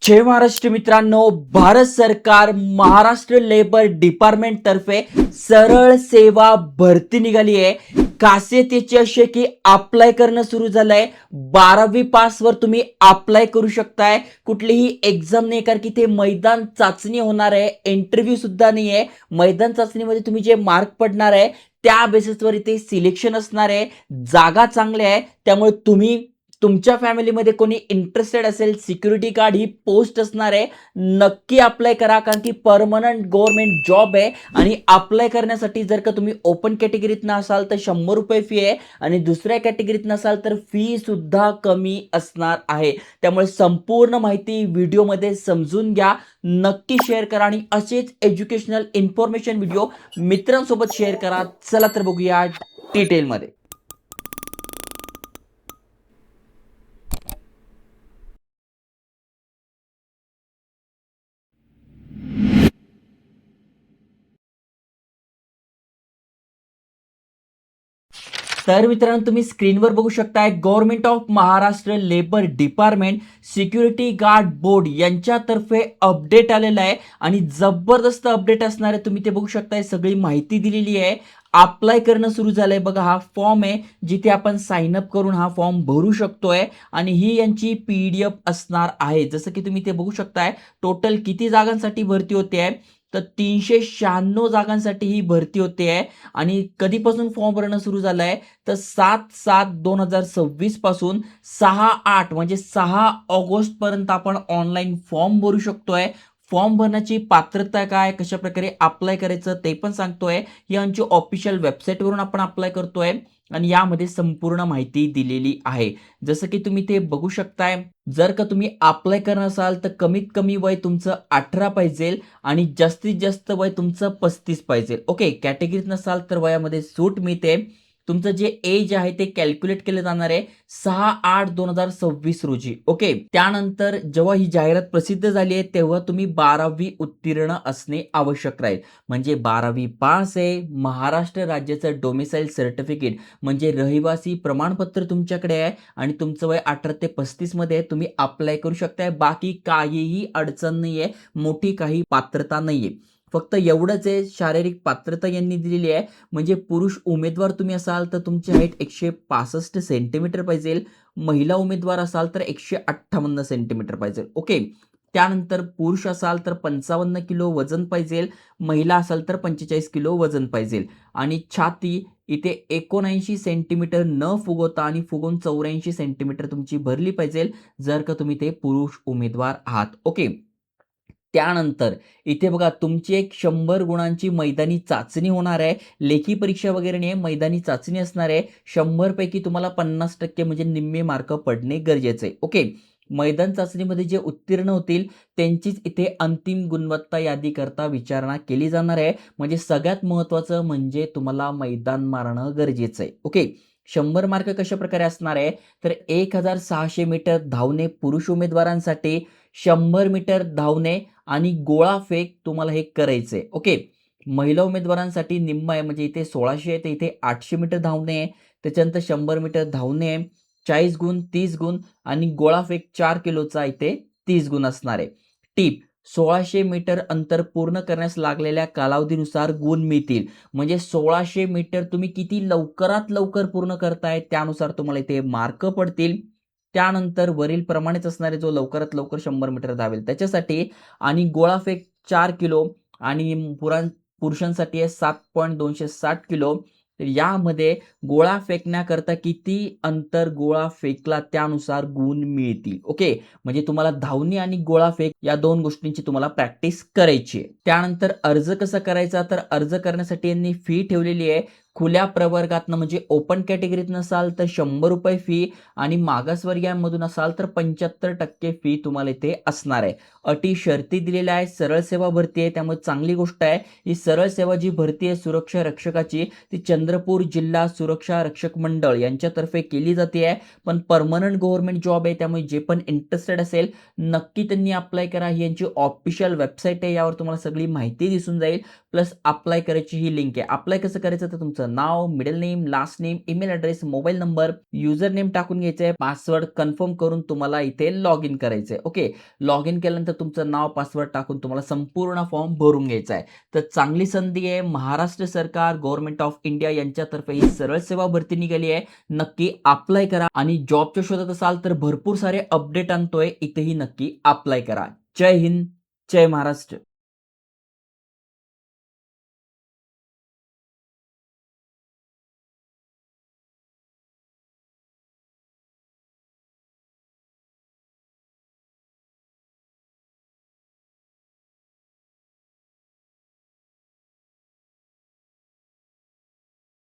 जय महाराष्ट्र मित्रांनो, भारत सरकार Maharashtra labour department तर्फे सरळ सेवा भरती निघाली आहे। खासियत याची अशी आहे की अप्लाय करणं सुरू झालंय। 12वी पास वर तुम्ही अप्लाय करू शकताय। कुठलीही एक्झाम नाही, कारण की ते मैदान चाचणी होणार आहे, इंटरव्ह्यू सुद्धा नाही आहे। मैदान चाचणीमध्ये तुम्ही जे मार्क पडणार आहे त्या बेसिसवर इथे सिलेक्शन असणार आहे। जागा चांगल्या आहे, त्यामुळे तुम्ही तुमच्या फॅमिलीमध्ये कोणी इंटरेस्टेड असेल, सिक्युरिटी गार्ड ही पोस्ट असणार आहे, नक्की अप्लाय करा, कारण की परमनंट गव्हर्नमेंट जॉब आहे। आणि अप्लाय करण्यासाठी जर का तुम्ही ओपन कॅटेगरीत असाल तर 100 रुपये फी आहे, आणि दुसऱ्या कॅटेगरीत नसाल तर फी सुद्धा कमी असणार आहे। त्यामुळे संपूर्ण माहिती व्हिडिओमध्ये समजून घ्या, नक्की शेअर करा आणि असेच एज्युकेशनल इन्फॉर्मेशन व्हिडिओ मित्रांसोबत शेअर करा। चला तर बघूया डिटेलमध्ये। तर मित्रांनो, तुम्ही स्क्रीनवर बघू शकताय, government of Maharashtra labour department security guard board यांच्यातर्फे अपडेट आलेला आहे आणि जबरदस्त अपडेट असणार आहे। तुम्ही ते बघू शकताय, सगळी माहिती दिलेली आहे। अप्लाय करणं सुरू झालंय बघा, हा फॉर्म आहे जिथे आपण साइन अप करून हा फॉर्म भरू शकतोय आणि ही यांची पीडीएफ असणार आहे। जसं की तुम्ही ते बघू शकताय, टोटल किती जागांसाठी भरती होते आहे तर 396 जागांसाठी ही भरती होते आहे। आणि कधीपासून फॉर्म भरणं सुरू झालंय तर 7/7/2026 पासून 6/8 म्हणजे 6 ऑगस्ट पर्यंत आपण ऑनलाईन फॉर्म भरू शकतोय। फॉर्म भरण्याची पात्रता काय, कशा प्रकारे अप्लाय करायचं ते पण सांगतोय। ही आमची ऑफिशियल वेबसाईट वरून आपण अप्लाय करतोय आणि यामध्ये संपूर्ण माहिती दिलेली आहे। जसं की तुम्ही ते बघू शकताय, जर का तुम्ही अप्लाय करणार असाल तर कमीत कमी वय तुमचं 18 पाहिजे आणि जास्तीत जास्त वय तुमचं 35 पाहिजे। ओके, कॅटेगरीत नसाल तर वयामध्ये सूट मिळते। तुमचं जे एज आहे ते कॅल्क्युलेट केलं जाणार आहे 6/8/2026 रोजी। ओके, त्यानंतर जेव्हा ही जाहिरात प्रसिद्ध झाली आहे तेव्हा तुम्ही 12वी उत्तीर्ण असणे आवश्यक राहील। म्हणजे 12वी पास आहे, महाराष्ट्र राज्याचं डोमिसाईल सर्टिफिकेट म्हणजे रहिवासी प्रमाणपत्र तुमच्याकडे आहे आणि तुमचं वय 18 ते 35 मध्ये आहे, तुम्ही अप्लाय करू शकताय। बाकी काहीही अडचण नाहीये, मोठी काही पात्रता नाहीये। फक्त एवढंच आहे, शारीरिक पात्रता यांनी दिलेली आहे। म्हणजे पुरुष उमेदवार तुम्ही असाल तर तुमची हाईट 165 सेंटीमीटर पाहिजे, महिला उमेदवार असाल तर 158 सेंटीमीटर पाहिजे। ओके, त्यानंतर पुरुष असाल तर 55 किलो वजन पाहिजे, महिला असाल तर 45 किलो वजन पाहिजे। आणि छाती इथे 79 सेंटीमीटर न फुगवता आणि फुगवून 84 सेंटीमीटर तुमची भरली पाहिजे, जर का तुम्ही ते पुरुष उमेदवार आहात। ओके, त्यानंतर इथे बघा, तुमची एक 100 गुणांची मैदानी चाचणी होणार आहे। लेखी परीक्षा वगैरे नाही, मैदानी चाचणी असणार आहे। 100 पैकी तुम्हाला 50% म्हणजे निम्मे मार्क पडणे गरजेचे आहे। ओके, मैदान चाचणीमध्ये जे उत्तीर्ण होतील त्यांचीच इथे अंतिम गुणवत्ता यादी करता विचारणा केली जाणार आहे। म्हणजे सगळ्यात महत्वाचं म्हणजे तुम्हाला मैदान मारणं गरजेचं आहे। ओके, 100 मार्क कशा प्रकारे असणार आहे तर 1600 मीटर धावणे पुरुष उमेदवारांसाठी, 100 मीटर धावणे आणि गोळा फेक तुम्हाला हे करायचंय। ओके, महिला उमेदवारांसाठी निम्म आहे, म्हणजे इथे 1600 आहे तर इथे 800 मीटर धावणे आहे, त्याच्यानंतर 100 मीटर धावणे आहे, 40 गुण, 30 गुण आणि गोळा फेक 4 किलोचा इथे 30 गुण असणार आहे। टीप, 1600 मीटर अंतर पूर्ण करण्यास लागलेल्या कालावधीनुसार गुण मिळतील। म्हणजे 1600 मीटर तुम्ही किती लवकरात लवकर पूर्ण करताय त्यानुसार तुम्हाला इथे मार्क पडतील। त्यानंतर वरील प्रमाणेच असणारे जो लवकरात लवकर 100 मीटर धावेल त्याच्यासाठी, आणि गोळाफेक 4 किलो आणि पुरुषांसाठी आहे 7.260 किलो। तर यामध्ये गोळा फेकण्याकरता किती अंतर गोळा फेकला त्यानुसार गुण मिळतील। ओके, म्हणजे तुम्हाला धावणे आणि गोळा फेक या दोन गोष्टींची तुम्हाला प्रॅक्टिस करायची आहे। त्यानंतर अर्ज कसा करायचा तर अर्ज करण्यासाठी यांनी फी ठेवलेली आहे। खुल्या प्रवर्गातनं म्हणजे ओपन कॅटेगरीत नसाल तर 100 रुपये फी आणि मागासवर्गीयांमधून असाल तर 75% फी तुम्हाला इथे असणार आहे। अटी शर्ती दिलेल्या आहेत। सरळ सेवा भरती आहे, त्यामुळे चांगली गोष्ट आहे। ही सरळ सेवा जी भरती आहे सुरक्षा रक्षकाची, ती चंद्रपूर जिल्हा सुरक्षा रक्षक मंडळ यांच्यातर्फे केली जाते आहे। पण परमनंट गव्हर्नमेंट जॉब आहे, त्यामुळे जे पण इंटरेस्टेड असेल नक्की त्यांनी अप्लाय करा। ही यांची ऑफिशियल वेबसाईट आहे, यावर तुम्हाला सगळी माहिती दिसून जाईल। प्लस अप्लाय करायची ही लिंक आहे. अप्लाय कसं करायचं तर तुमचं नाव, middle name, last name, email address, mobile number, user name टाकून घ्यायचं आहे. पासवर्ड कन्फर्म करून तुम्हाला इथे लॉग इन करायचं आहे. ओके. लॉग इन केल्यानंतर तुमचं नाव, पासवर्ड टाकून तुम्हाला संपूर्ण फॉर्म भरून घ्यायचा आहे. तर चांगली संधी आहे. महाराष्ट्र सरकार, गव्हर्नमेंट ऑफ इंडिया यांच्यातर्फे ही सरळ सेवा भरती निघाली आहे. नक्की अप्लाय करा आणि जॉबच्या शोधात असाल तर भरपूर सारे अपडेट आणतोय. इथेही नक्की अप्लाय करा. जय हिंद, जय महाराष्ट्र.